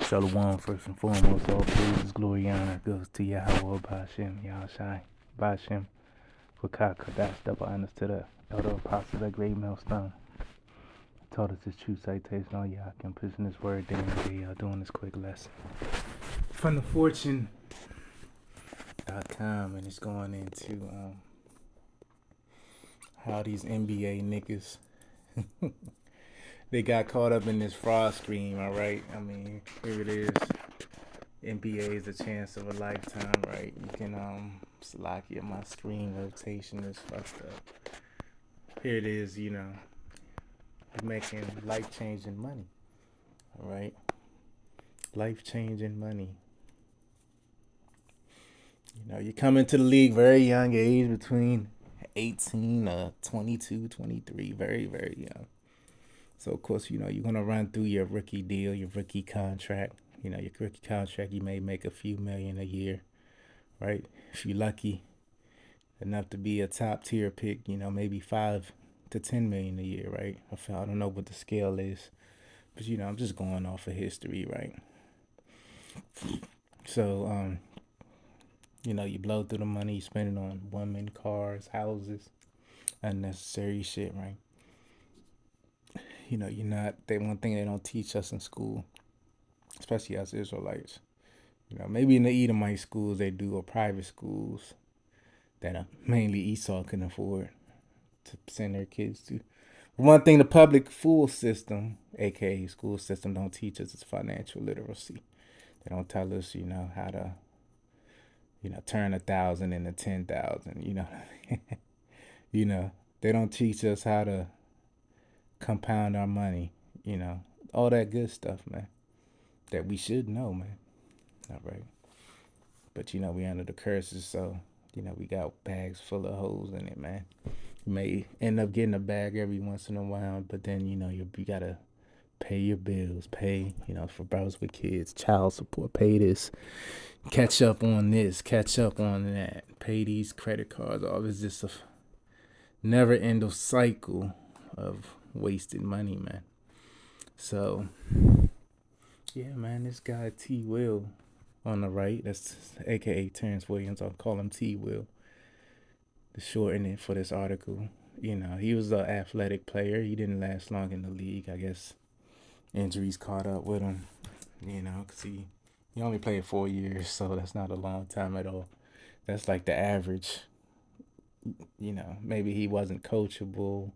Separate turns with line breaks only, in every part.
Shalom, first and foremost, all praises, glory, honor goes to Yahweh, Bashem, Yahushai, Bashem, Wakak, Kadash, double honors to the elder apostle, that great millstone. Taught us this true citation, all y'all can pushing this word day and day, y'all doing this quick lesson. From the fortune.com, and it's going into how these NBA niggas they got caught up in this fraud scheme, all right? I mean, here it is. NBA is a chance of a lifetime, right? You can, lock it. My screen rotation is fucked up. Here it is, you're making life-changing money, all right? Life-changing money. You come into the league very young age, between 18, 22, 23, very, very young. So, of course, you're going to run through your rookie deal, your rookie contract. Your rookie contract, you may make a few million a year, right? If you're lucky enough to be a top tier pick, maybe 5 to 10 million a year, right? I don't know what the scale is, but, I'm just going off of history, right? So, you blow through the money, you spend it on women, cars, houses, unnecessary shit, right? One thing they don't teach us in school, especially as Israelites, maybe in the Edomite schools they do, or private schools that mainly Esau can afford to send their kids to. One thing the public school system, aka school system, don't teach us is financial literacy. They don't tell us, how to, turn 1,000 into 10,000. They don't teach us how to compound our money, all that good stuff, man, that we should know, man. All right. But, we under the curses, so, we got bags full of holes in it, man. You may end up getting a bag every once in a while, but then, you got to pay your bills, pay, for brothers with kids, child support, pay this, catch up on this, catch up on that, pay these credit cards. All this just a never-ending cycle of wasted money, man. So, yeah, man, this guy T. Will on the right, that's aka Terrence Williams, I'll call him T. Will, to shorten it for this article. He was an athletic player. He didn't last long in the league. I guess injuries caught up with him, because he only played 4 years, so that's not a long time at all. That's like the average. Maybe he wasn't coachable,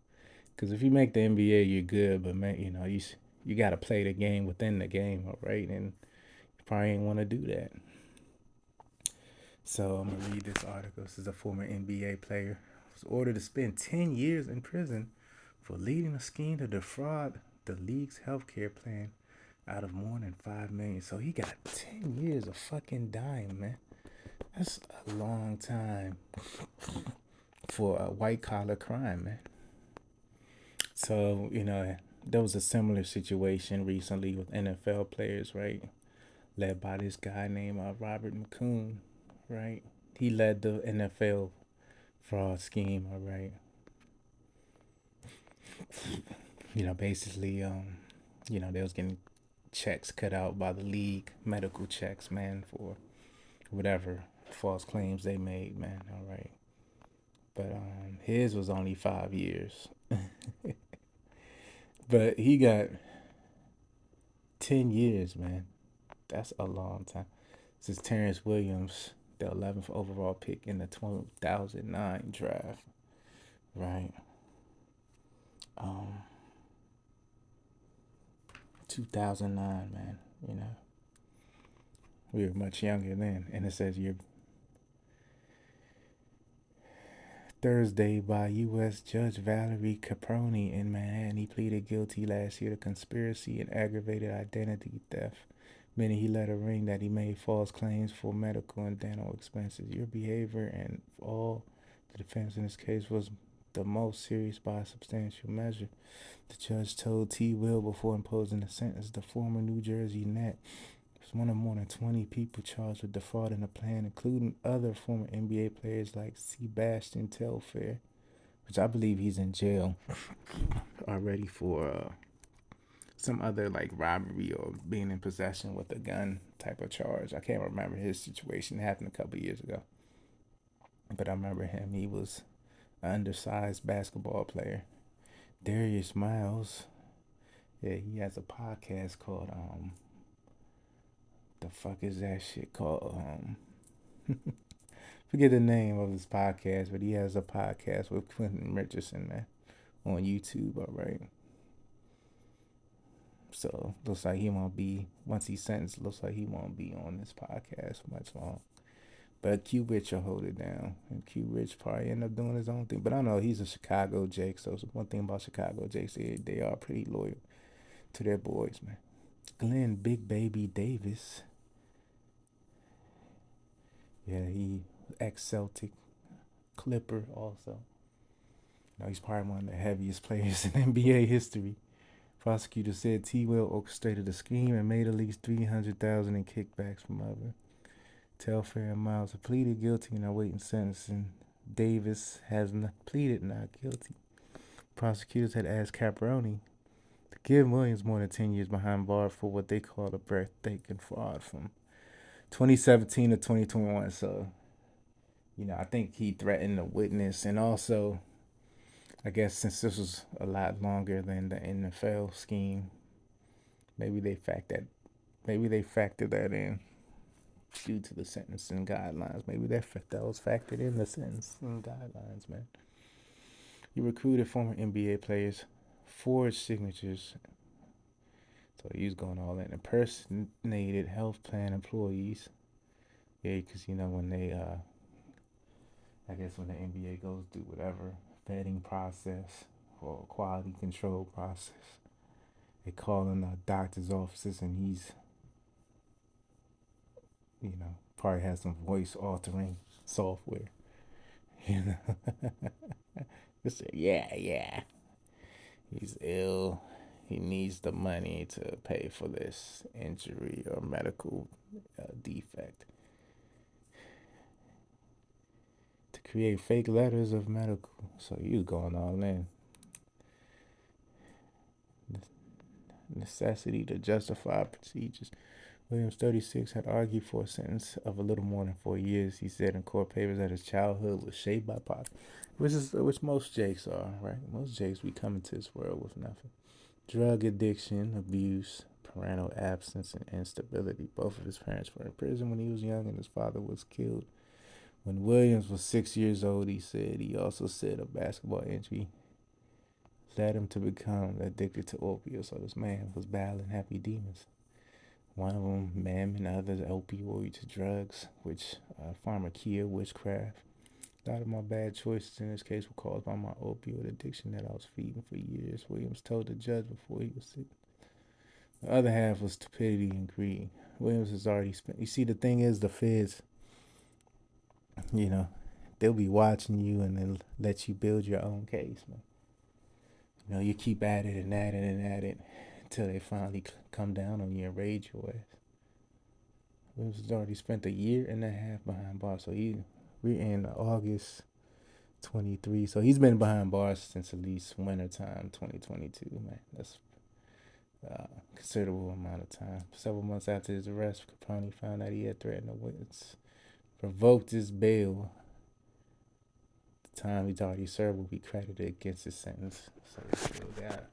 because if you make the NBA, you're good, but man, you got to play the game within the game, all right? And you probably ain't want to do that. So I'm going to read this article. This is a former NBA player. Was ordered to spend 10 years in prison for leading a scheme to defraud the league's healthcare plan out of more than $5 million. So he got 10 years of fucking dime, man. That's a long time for a white-collar crime, man. So, there was a similar situation recently with NFL players, right? Led by this guy named Robert McCoon, right? He led the NFL fraud scheme, all right? Basically, they was getting checks cut out by the league, medical checks, man, for whatever false claims they made, man, all right? But his was only 5 years. But he got 10 years, man. That's a long time. This is Terrence Williams, the 11th overall pick in the 2009 draft, right? 2009, man, we were much younger then. And it says you're Thursday by U.S. Judge Valerie Caproni in Manhattan. He pleaded guilty last year to conspiracy and aggravated identity theft, meaning he let her ring that he made false claims for medical and dental expenses. Your behavior and all the defense in this case was the most serious by a substantial measure, the judge told T. Will before imposing the sentence. The former New Jersey Net was one of more than 20 people charged with defrauding the plan, including other former NBA players like Sebastian Telfair, which I believe he's in jail already for some other like robbery or being in possession with a gun type of charge. I can't remember his situation. It happened a couple years ago, but I remember him. He was an undersized basketball player. Darius Miles. Yeah, he has a podcast called the fuck is that shit called? Forget the name of his podcast, but he has a podcast with Quentin Richardson, man, on YouTube. All right. So looks like he won't be once he's sentenced. Looks like he won't be on this podcast much long. But Q Rich will hold it down, and Q Rich probably end up doing his own thing. But I don't know, he's a Chicago Jake, so one thing about Chicago Jakes, they are pretty loyal to their boys, man. Glenn Big Baby Davis, yeah, he ex-Celtic Clipper also. You know, he's probably one of the heaviest players in NBA history. Prosecutor said T. Will orchestrated the scheme and made at least $300,000 in kickbacks from other. Telfair and Miles have pleaded guilty and are waiting sentencing. Davis has pleaded not guilty. Prosecutors had asked Caproni to give Williams more than 10 years behind bars for what they called a breathtaking fraud from 2017 to 2021. So, you know, I think he threatened a witness, and also, I guess since this was a lot longer than the NFL scheme, maybe they factored that in due to the sentencing guidelines. Maybe that was factored in the sentencing guidelines, man. He recruited former NBA players, forged signatures. So he was going all in. Impersonated health plan employees. Yeah, because, you know, when they, I guess when the NBA goes through whatever vetting process or quality control process, they call in the doctor's offices, and he's, you know, probably has some voice altering software. You know, just say, yeah, he's ill. He needs the money to pay for this injury or medical defect. To create fake letters of medical. So he was going all in. Necessity to justify procedures. Williams, 36, had argued for a sentence of a little more than 4 years. He said in court papers that his childhood was shaped by poverty, which most Jakes are, right? Most Jakes, we come into this world with nothing. Drug addiction, abuse, parental absence, and instability. Both of his parents were in prison when he was young, and his father was killed. When Williams was 6 years old, he also said a basketball injury led him to become addicted to opiates. So this man was battling happy demons. One of them, mammon, others, opioids, drugs, which pharmakia, witchcraft. A lot of my bad choices in this case were caused by my opioid addiction that I was feeding for years. Williams told the judge before he was sick. The other half was stupidity and greed. Williams has already spent. You see, the thing is, the feds, you know, they'll be watching you and then let you build your own case, man. You know, you keep at it and at it and at it until they finally come down on you and raid your ass. Williams has already spent a year and a half behind bars. So we're in August 23. So he's been behind bars since at least wintertime 2022, man. That's a considerable amount of time. Several months after his arrest, Capone found out he had threatened a witness, revoked his bail. The time he's already served will be credited against his sentence. So he still got,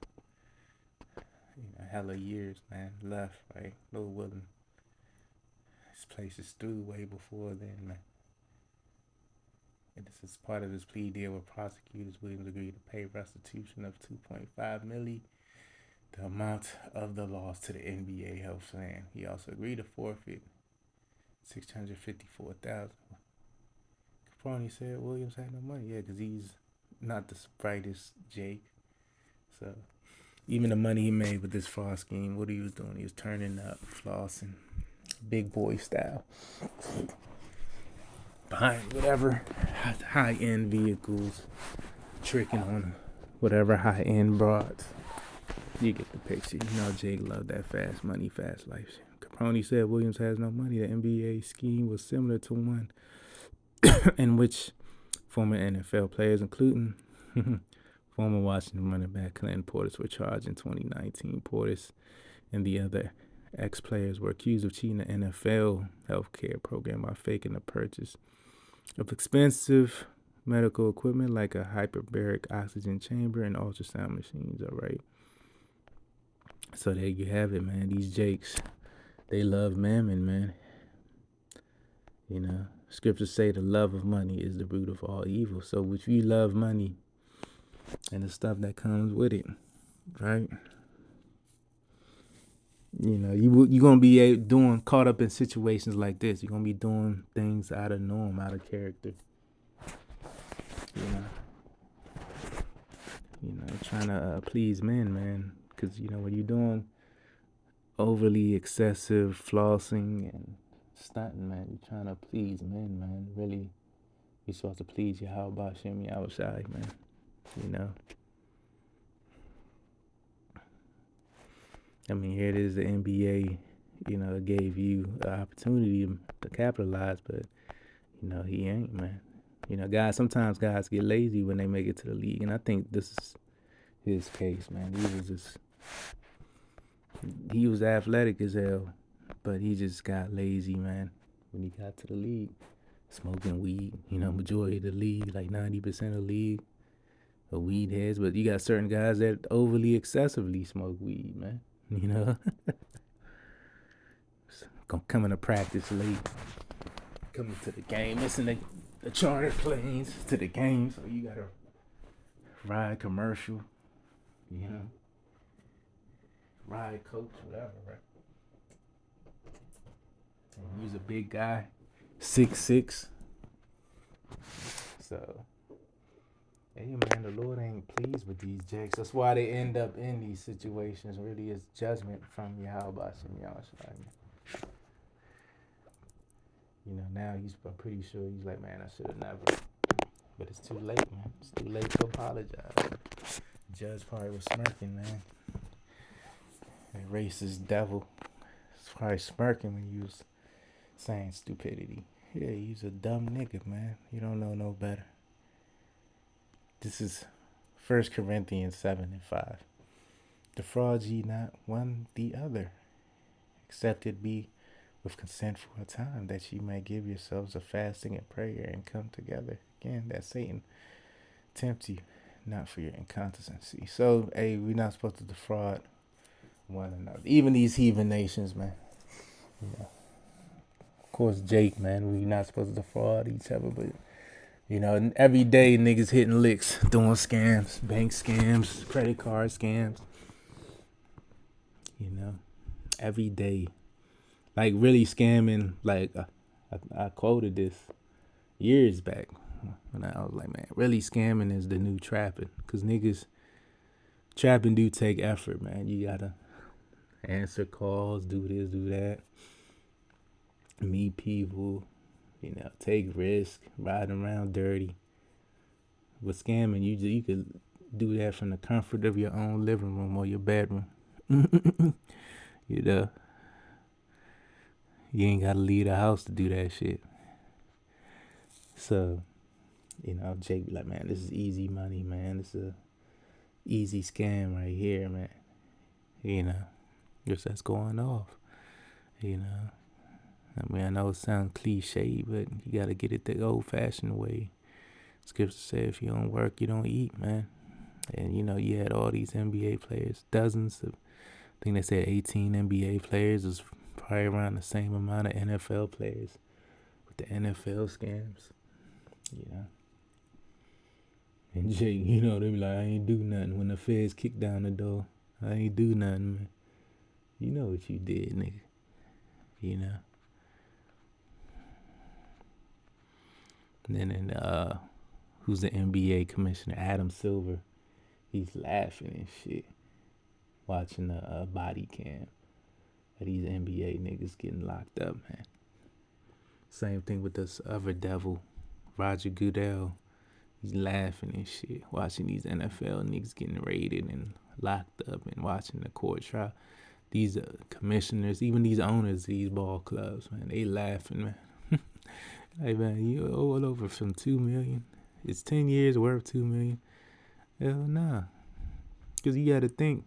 hella years, man, left, right? Lord willing. This place is through way before then, man. And this is part of his plea deal with prosecutors. Williams agreed to pay restitution of $2.5 million, the amount of the loss to the NBA health plan. He also agreed to forfeit $654,000. Capone said Williams had no money. Yeah, because he's not the brightest Jake. So even the money he made with this fraud scheme, what he was doing, he was turning up, flossing, big boy style, behind whatever high-end vehicles, tricking on whatever high-end broads. You get the picture. You know Jake loved that fast money, fast life shit. Capone said Williams has no money. The NBA scheme was similar to one in which former NFL players, including Former Washington running back Clinton Portis were charged in 2019. Portis and the other ex-players were accused of cheating the NFL healthcare program by faking the purchase of expensive medical equipment like a hyperbaric oxygen chamber and ultrasound machines. All right. So there you have it, man. These Jakes, they love mammon, man. You know, scriptures say the love of money is the root of all evil. So if you love money and the stuff that comes with it, right? You know, you're gonna be doing caught up in situations like this. You're gonna be doing things out of norm, out of character. You know, trying to please men, man. Because you know when you're doing overly excessive flossing and stunting, man, you're trying to please men, man. Really, you're supposed to please your how about Shimmy outside, man. You know. I mean, here it is, the NBA, you know, gave you the opportunity to capitalize, but, you know, he ain't, man. You know, sometimes guys get lazy when they make it to the league, and I think this is his case, man. He was athletic as hell, but he just got lazy, man, when he got to the league. Smoking weed, you know, majority of the league, like 90% of the league are weed heads, but you got certain guys that overly excessively smoke weed, man. You know, gonna come into practice late, coming to the game, missing the charter planes to the game, so you gotta ride commercial, you know, ride coach, whatever, right? And he's a big guy, 6'6". So, hey man, the Lord ain't pleased with these Jakes. That's why they end up in these situations. Really, is judgment from Yahweh Shem Yahshua. You know, now I'm pretty sure he's like, man, I should have never. But it's too late, man. It's too late to apologize. The judge probably was smirking, man. That racist devil. It's probably smirking when you was saying stupidity. Yeah, he's a dumb nigga, man. You don't know no better. This is 1 Corinthians 7:5. Defraud ye not one the other, except it be with consent for a time, that ye may give yourselves a fasting and prayer and come together. Again, that Satan tempt you, not for your incontinency. So, hey, we're not supposed to defraud one another. Even these heathen nations, man. Yeah. Of course, Jake, man, we're not supposed to defraud each other, but you know, every day niggas hitting licks, doing scams, bank scams, credit card scams. You know, every day. Like really scamming, like I quoted this years back when I was like, man, really scamming is the new trapping. Because niggas, trapping do take effort, man. You gotta answer calls, do this, do that, meet people, you know, take risks, riding around dirty. With scamming, you could do that from the comfort of your own living room or your bedroom. You know, you ain't gotta leave the house to do that shit. So, you know, Jake be like, man, this is easy money, man. This is a easy scam right here, man. You know, just that's going off. You know, I mean, I know it sounds cliche, but you gotta get it the old-fashioned way. Scripture said, if you don't work, you don't eat, man. And you know, you had all these NBA players, dozens of, I think they said 18 NBA players. Is probably around the same amount of NFL players with the NFL scams. You know. And Jake, you know, they be like, I ain't do nothing. When the feds kick down the door, I ain't do nothing, man. You know what you did, nigga. You know. And then, who's the NBA commissioner? Adam Silver. He's laughing and shit. Watching the body cam of these NBA niggas getting locked up, man. Same thing with this other devil, Roger Goodell. He's laughing and shit, watching these NFL niggas getting raided and locked up and watching the court trial. These commissioners, even these owners of these ball clubs, man, they laughing, man. Hey, man, you owe it over from $2 million. It's 10 years worth $2 million. Hell nah. Because you got to think,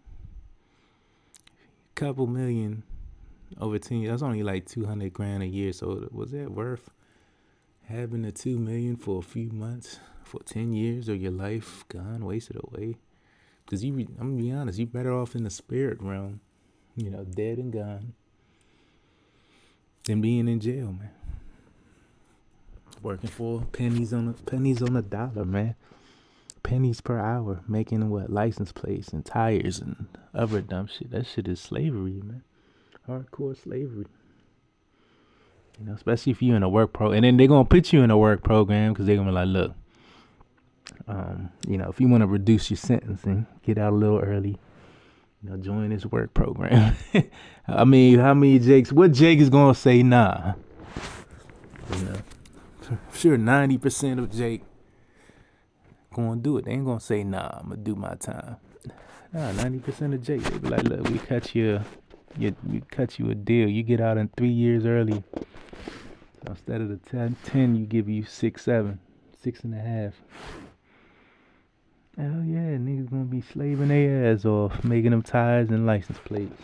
couple million over 10 years, that's only like 200 grand a year. So was that worth having the 2 million for a few months, for 10 years of your life gone, wasted away? Because I'm going to be honest, you better off in the spirit realm, dead and gone, than being in jail, man. Working for pennies on a dollar, man. Pennies per hour, making what, license plates and tires and other dumb shit. That shit is slavery, man. Hardcore slavery. Especially if you're in a work pro, and then they're gonna put you in a work program because they're gonna be like, look, if you want to reduce your sentencing, get out a little early, join this work program. I mean, how many Jakes? What Jake is gonna say nah? I'm sure 90% of Jake gonna do it. They ain't gonna say nah. I'm gonna do my time. Nah, 90% of Jake, they be like, look, we cut you a deal. You get out in 3 years early. So instead of the 10, you give you 6, 7, 6.5. Hell yeah, niggas gonna be slaving their ass off, making them tires and license plates,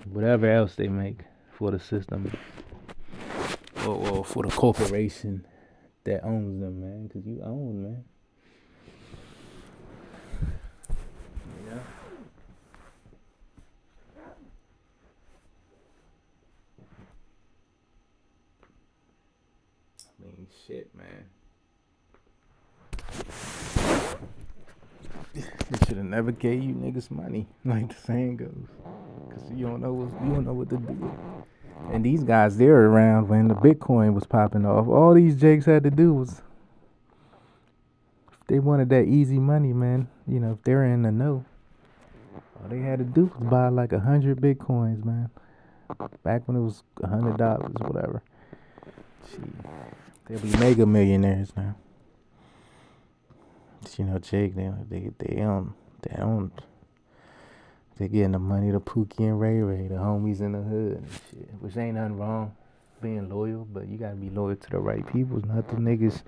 whatever else they make for the system, or for the corporation that owns them, man. Cause you own, man. Yeah. I mean, shit, man. They should have never gave you niggas money, like the saying goes, cause you don't know what to do. And these guys, they're around when the Bitcoin was popping off. All these Jakes had to do was, if they wanted that easy money, man, if they're in the know, all they had to do was buy like 100 Bitcoins, man. Back when it was $100, whatever. Gee, they'll be mega millionaires now. Jake, they're getting the money to Pookie and Ray Ray, the homies in the hood and shit. Which ain't nothing wrong being loyal, but you gotta be loyal to the right people, not the niggas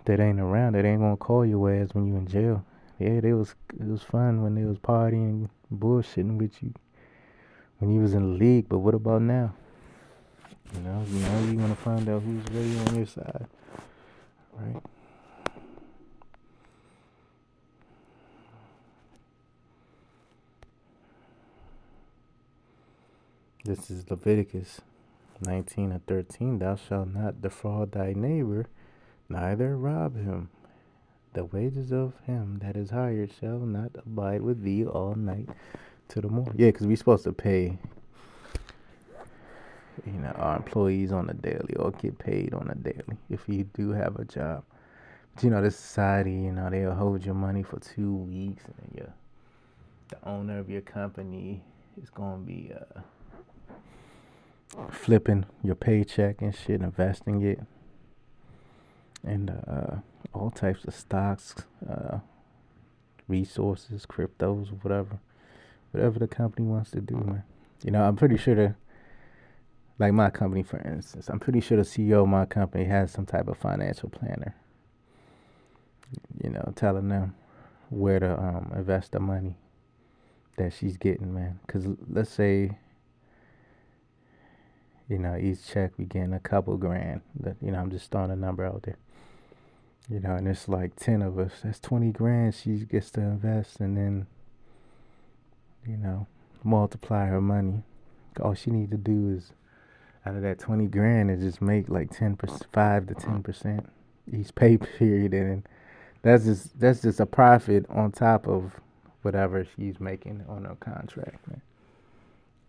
that ain't around, that ain't gonna call your ass when you in jail. Yeah, it was fun when they was partying, bullshitting with you when you was in the league, but what about now? You wanna find out who's really on your side, right? This is Leviticus 19:13. Thou shalt not defraud thy neighbor, neither rob him. The wages of him that is hired shall not abide with thee all night to the morning. Yeah, because we're supposed to pay, our employees on a daily, or get paid on a daily if you do have a job. But this society, they'll hold your money for 2 weeks, and then the owner of your company is gonna be flipping your paycheck and shit, investing it, and all types of stocks, resources, cryptos, whatever the company wants to do, man. I'm pretty sure like my company, for instance, I'm pretty sure the CEO of my company has some type of financial planner, telling them where to invest the money that she's getting, man. Because let's say, each check we getting a couple grand. I'm just throwing a number out there. And it's like 10 of us. That's 20 grand she gets to invest, and then, multiply her money. All she needs to do is, out of that 20 grand, is just make like 10%, 5 to 10% each pay period, and that's just a profit on top of whatever she's making on her contract, man.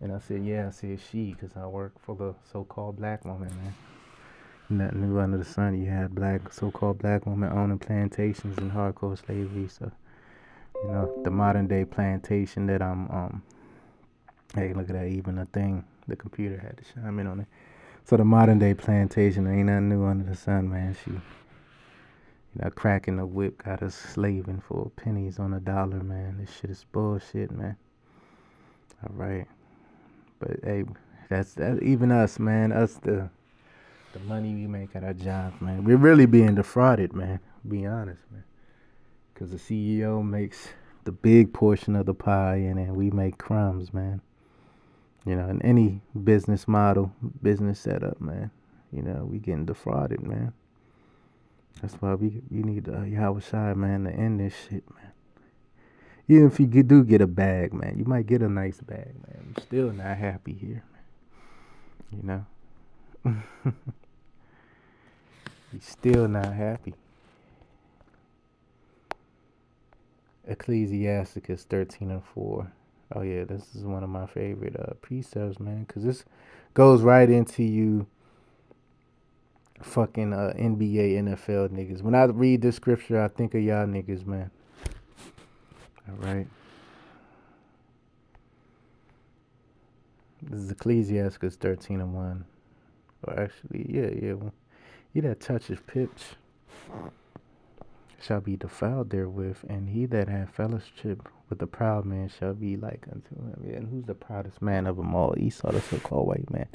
And I said she, because I work for the so-called black woman, man. Nothing new under the sun. You had so-called black women owning plantations in hardcore slavery. So, the modern day plantation that I'm, hey, look at that, even a thing, the computer had to chime in on it. So the modern day plantation ain't nothing new under the sun, man. She, cracking the whip got us slaving for pennies on a dollar, man. This shit is bullshit, man. All right. But hey, that's even us, man. Us, the money we make at our jobs, man. We're really being defrauded, man. Be honest, man. Because the CEO makes the big portion of the pie, and then we make crumbs, man. In any business model, business setup, man. We getting defrauded, man. That's why you need Yahweh Shai, man, to end this shit, man. Even if you do get a bag, man, you might get a nice bag, man. I'm still not happy here, man. You're still not happy. Ecclesiasticus 13:4. Oh yeah, this is one of my favorite precepts, man, because this goes right into you fucking NBA, NFL niggas. When I read this scripture, I think of y'all niggas, man. All right. This is Ecclesiasticus 13:1. Or actually, yeah. He that toucheth pitch shall be defiled therewith, and he that hath fellowship with the proud man shall be like unto him. Yeah, and who's the proudest man of them all? Esau, the so-called white man.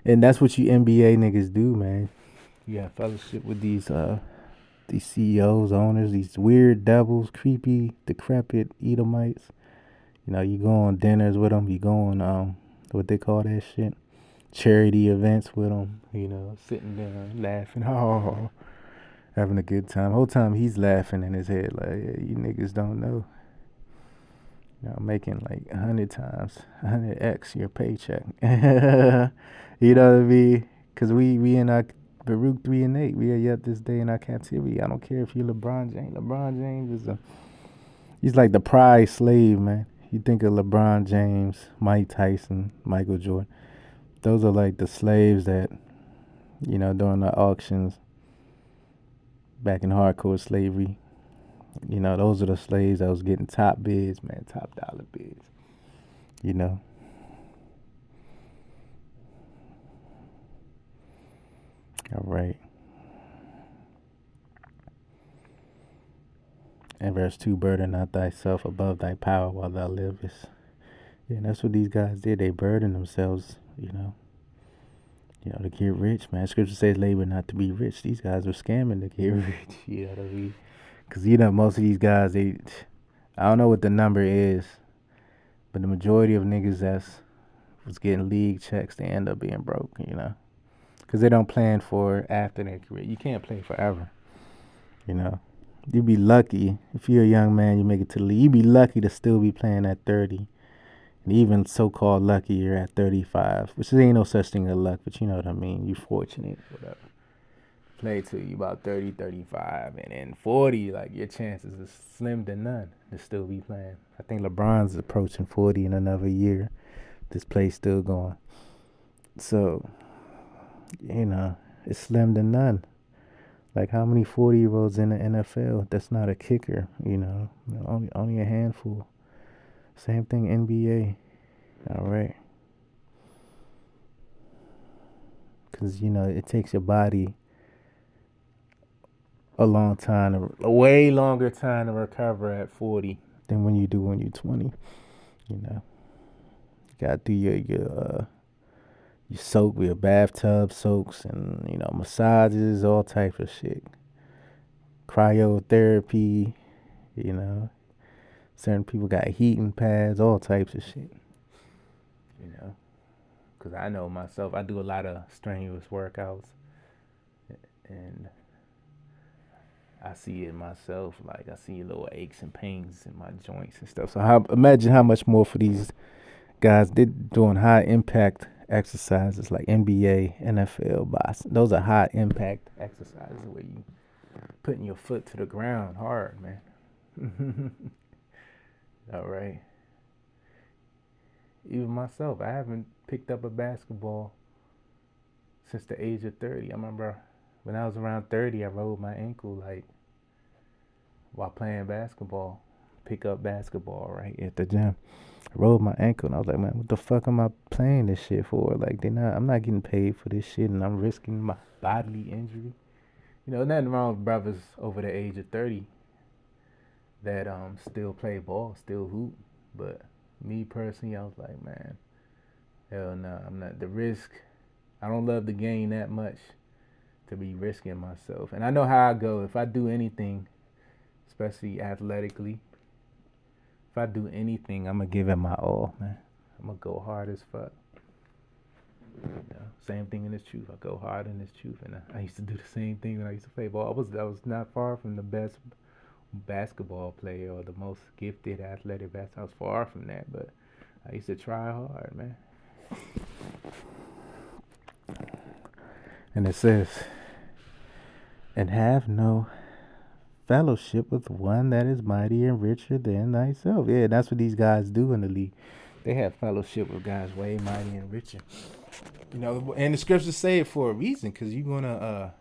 And that's what you NBA niggas do, man. You have fellowship with these CEOs, owners, these weird devils, creepy, decrepit Edomites. You go on dinners with them. You go on what they call that shit, charity events with them. Sitting there laughing, oh, having a good time. Whole time he's laughing in his head like, yeah, you niggas don't know. Making like 100 times, 100x your paycheck. You know what I mean? Because we in our Baruch 3:8, we are yet this day in our captivity. I don't care if you're LeBron James. LeBron James he's like the prize slave, man. You think of LeBron James, Mike Tyson, Michael Jordan. Those are like the slaves that, during the auctions back in hardcore slavery. Those are the slaves that was getting top bids, man, top dollar bids. All right. And verse 2, burden not thyself above thy power while thou livest. Yeah, and that's what these guys did. They burdened themselves, to get rich, man. Scripture says labor not to be rich. These guys were scamming to get rich, you know what I mean? Because, most of these guys, I don't know what the number is, but the majority of niggas was getting league checks, they end up being broke, because they don't plan for after their career. You can't play forever, You'd be lucky if you're a young man, you make it to the league. You'd be lucky to still be playing at 30, and even so-called lucky you're at 35, which ain't no such thing as luck, but you know what I mean. You're fortunate, whatever. Play till you about 30, 35, and then 40, like your chances is slim to none to still be playing. I think LeBron's approaching 40 in another year. This play's still going. So, it's slim to none. Like how many 40-year-olds in the NFL? That's not a kicker, only a handful. Same thing NBA. All right. Because, it takes your body a way longer time to recover at 40 than when you do when you're 20. You got to do your soak with your bathtub soaks and, massages, all type of shit. Cryotherapy, certain people got heating pads, all types of shit. Because I know myself, I do a lot of strenuous workouts, and I see it myself. Like I see little aches and pains in my joints and stuff. So imagine how much more for these guys. They're doing high impact exercises like NBA, NFL, boxing. Those are high impact exercises where you putting your foot to the ground hard, man. All right. Even myself, I haven't picked up a basketball since the age of 30. I remember when I was around 30, I rolled my ankle like while playing basketball. Pick up basketball right at the gym. I rolled my ankle and I was like, man, what the fuck am I playing this shit for? Like I'm not getting paid for this shit and I'm risking my bodily injury. Nothing wrong with brothers over the age of 30 that still play ball, still hoop. But me personally, I was like, man, hell no, I'm not. The risk, I don't love the game that much to be risking myself. And I know how I go. If I do anything, especially athletically. If I do anything, I'm gonna give it my all, man. I'm gonna go hard as fuck. Same thing in this truth. I go hard in this truth, and I used to do the same thing when I used to play ball. I was not far from the best basketball player or the most gifted athletic basketball. I was far from that, but I used to try hard, man. And it says, and have no fellowship with one that is mighty and richer than thyself. Yeah, that's what these guys do in the league. They have fellowship with guys way mighty and richer. And the scriptures say it for a reason, because you're gonna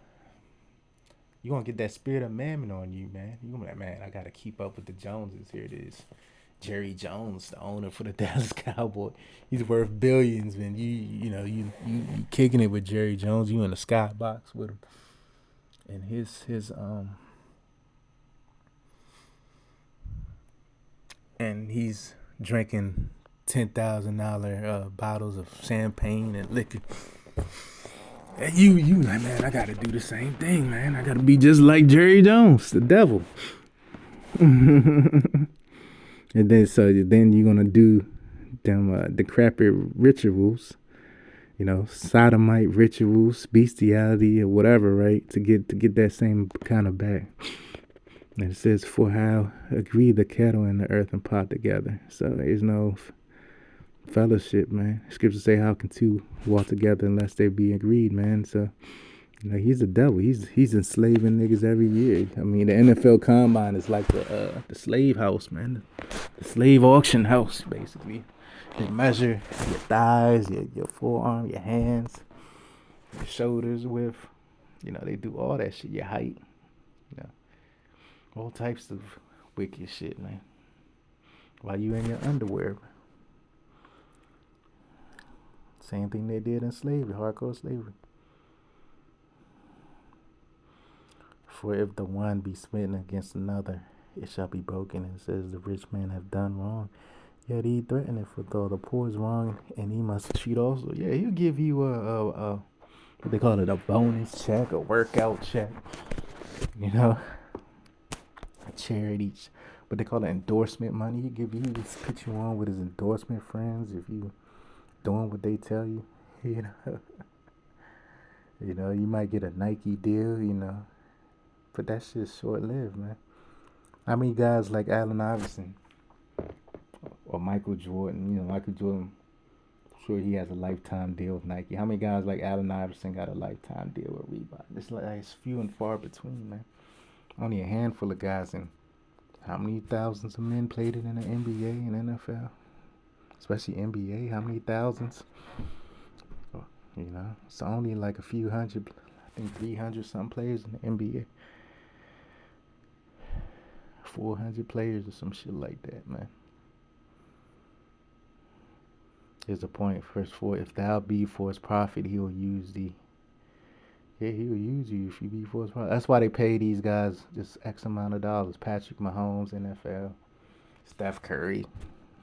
get that spirit of mammon on you, man. You're gonna be like, man, I gotta keep up with the Joneses. Here it is. Jerry Jones, the owner for the Dallas Cowboys. He's worth billions, man. You kicking it with Jerry Jones. You in the skybox with him, and and he's drinking $10,000 bottles of champagne and liquor. And you like, man, I gotta do the same thing, man. I gotta be just like Jerry Jones, the devil. And then you're gonna do them decrepit rituals, sodomite rituals, bestiality, or whatever, right? To get that same kind of back. And it says, for how agree the kettle and the earthen pot together. So there's no fellowship, man. Scriptures say, how can two walk together unless they be agreed, man? So he's the devil. He's enslaving niggas every year. I mean, the NFL Combine is like the slave house, man. The slave auction house, basically. They measure your thighs, your forearm, your hands, your shoulders with. They do all that shit. Your height. All types of wicked shit, man. While you in your underwear. Same thing they did in slavery, hardcore slavery. For if the one be smitten against another, it shall be broken. And it says the rich man have done wrong, yet he threateneth, for though the poor is wrong, and he must cheat also. Yeah, he'll give you a what they call it, a bonus check, a workout check. A charity, what they call it, endorsement money. He just put you on with his endorsement friends if you doing what they tell you. You might get a Nike deal, but that's just short lived, man. How many guys like Allen Iverson or Michael Jordan? Michael Jordan, I'm sure he has a lifetime deal with Nike. How many guys like Allen Iverson got a lifetime deal with Reebok? It's few and far between, man. Only a handful of guys, and how many thousands of men played it in the NBA and NFL? Especially NBA, how many thousands? It's only like a few hundred, I think 300 some players in the NBA. 400 players or some shit like that, man. Here's the point, verse 4, if thou be for his profit, he will use thee. Yeah, he will use you if you be for his profit. That's why they pay these guys just X amount of dollars. Patrick Mahomes, NFL, Steph Curry,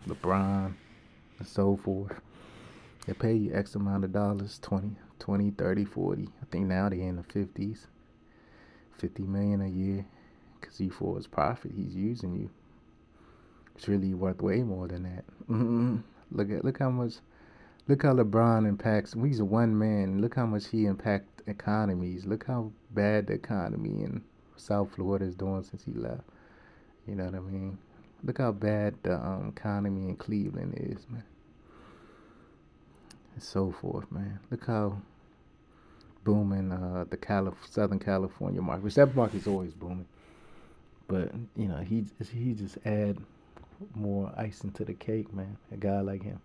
LeBron, and so forth. They pay you X amount of dollars, 20, 30, 40. I think now they're in the 50s. 50 million a year. Because for his profit, he's using you. It's really worth way more than that. Look how LeBron impacts. He's a one man. Look how much he impacts economies. Look how bad the economy in South Florida is doing since he left. You know what I mean? Look how bad the economy in Cleveland is, man. And so forth, man. Look how booming the Southern California market. Which that market's always booming. But, he just add more icing to the cake, man. A guy like him.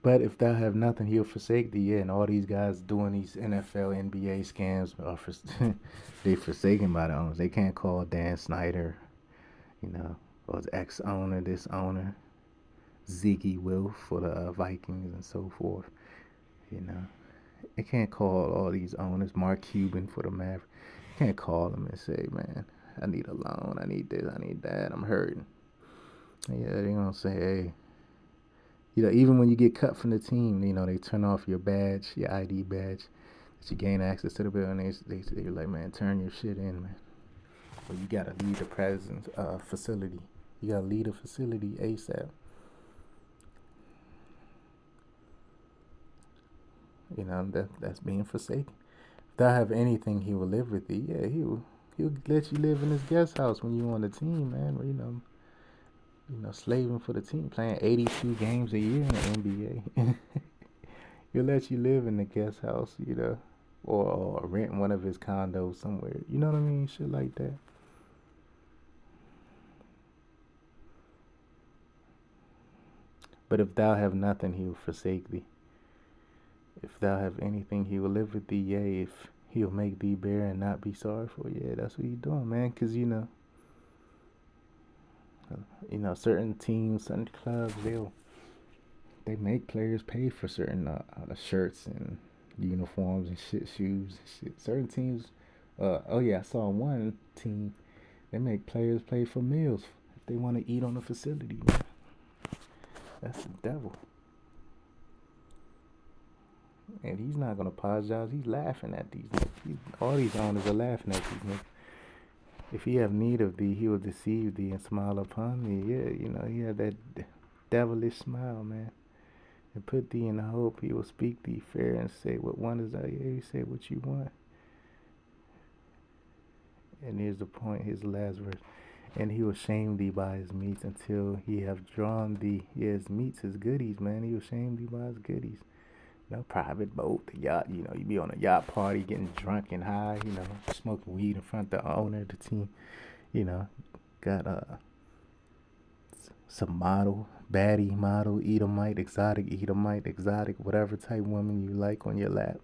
But if thou have nothing, he'll forsake thee. Yeah, and all these guys doing these NFL, NBA scams, they forsaken by the owners. They can't call Dan Snyder, or his ex-owner, this owner, Ziggy Wilf for the Vikings and so forth. They can't call all these owners, Mark Cuban for the Mavericks. Can't call them and say, man, I need a loan, I need this, I need that, I'm hurting. Yeah, they're gonna say, hey. Even when you get cut from the team, they turn off your badge, your ID badge. But you gain access to the building, they're like, man, turn your shit in, man. But you gotta leave the presence facility. You gotta leave the facility ASAP. You know, that's being forsaken. If thou have anything, he will live with thee. Yeah, he'll let you live in his guest house when you on the team, man. Slaving for the team, playing 82 games a year in the NBA. He'll let you live in the guest house, or rent one of his condos somewhere. You know what I mean? Shit like that. But if thou have nothing, he will forsake thee. If thou have anything, he will live with thee. Yea, if he'll make thee bear and not be sorry for. Yeah, that's what he's doing, man. Cause certain teams, certain clubs, they make players pay for certain shirts and uniforms and shit, shoes and shit. Certain teams, oh yeah, I saw one team, they make players pay for meals if they want to eat on the facility, man. That's the devil. And he's not gonna apologize. He's laughing at these niggas. All these owners are laughing at these niggas. If he have need of thee, he will deceive thee and smile upon thee. Yeah, he had that devilish smile, man. And put thee in hope. He will speak thee fair and say, what one is that? Yeah, he said what you want. And here's the point, his last verse. And he will shame thee by his meats until he have drawn thee. Yeah, his meats, his goodies, man. He will shame thee by his goodies. Private boat, the yacht, you be on a yacht party getting drunk and high, smoking weed in front of the owner of the team, got some baddie model, exotic, whatever type woman you like on your lap,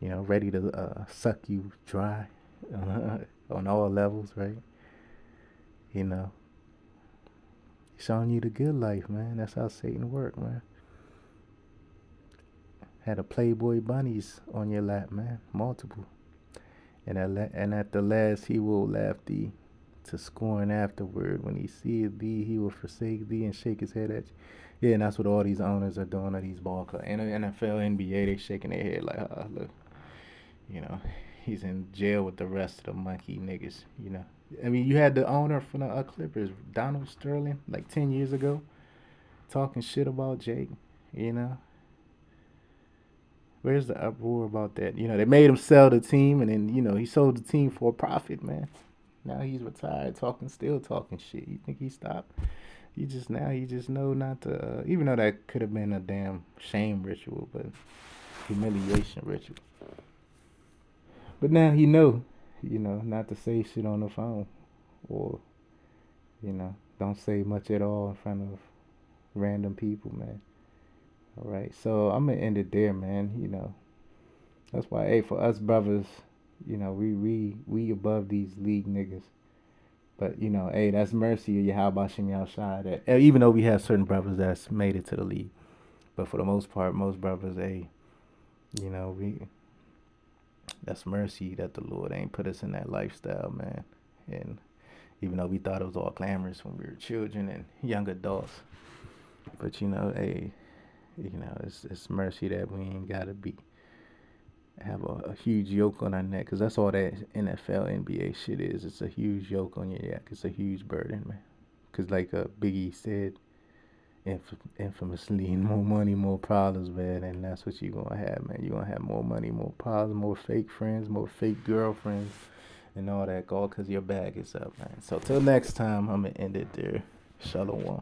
ready to suck you dry on all levels, right? Showing you the good life, man. That's how Satan work, man. Had a Playboy bunnies on your lap, man, multiple. And at the last he will laugh thee to scorn afterward. When he seeth thee, he will forsake thee and shake his head at you. Yeah, and that's what all these owners are doing at these ball clubs. And the NFL, NBA, they shaking their head like, look, he's in jail with the rest of the monkey niggas, I mean, you had the owner from the Clippers, Donald Sterling, like 10 years ago, talking shit about Jake, Where's the uproar about that? They made him sell the team, and then he sold the team for a profit, man. Now he's retired, still talking shit. You think he stopped? He just know not to. Even though that could have been a damn shame ritual, but humiliation ritual. But now he know, not to say shit on the phone, or don't say much at all in front of random people, man. All right, so I'm gonna end it there, man. That's why, hey, for us brothers, we above these league niggas. But hey, that's mercy of Yahweh Shem Yahshai. That even though we have certain brothers that's made it to the league, but for the most part, most brothers, hey, we that's mercy that the Lord ain't put us in that lifestyle, man. And even though we thought it was all glamorous when we were children and young adults, but hey. It's mercy that we ain't gotta have a huge yoke on our neck, cause that's all that NFL, NBA shit is. It's a huge yoke on your neck. It's a huge burden, man. Cause like Biggie said, infamously, more money, more problems, man. And that's what you gonna have, man. You gonna have more money, more problems, more fake friends, more fake girlfriends, and all that. All cause your bag is up, man. So till next time, I'm gonna end it there. Shalom.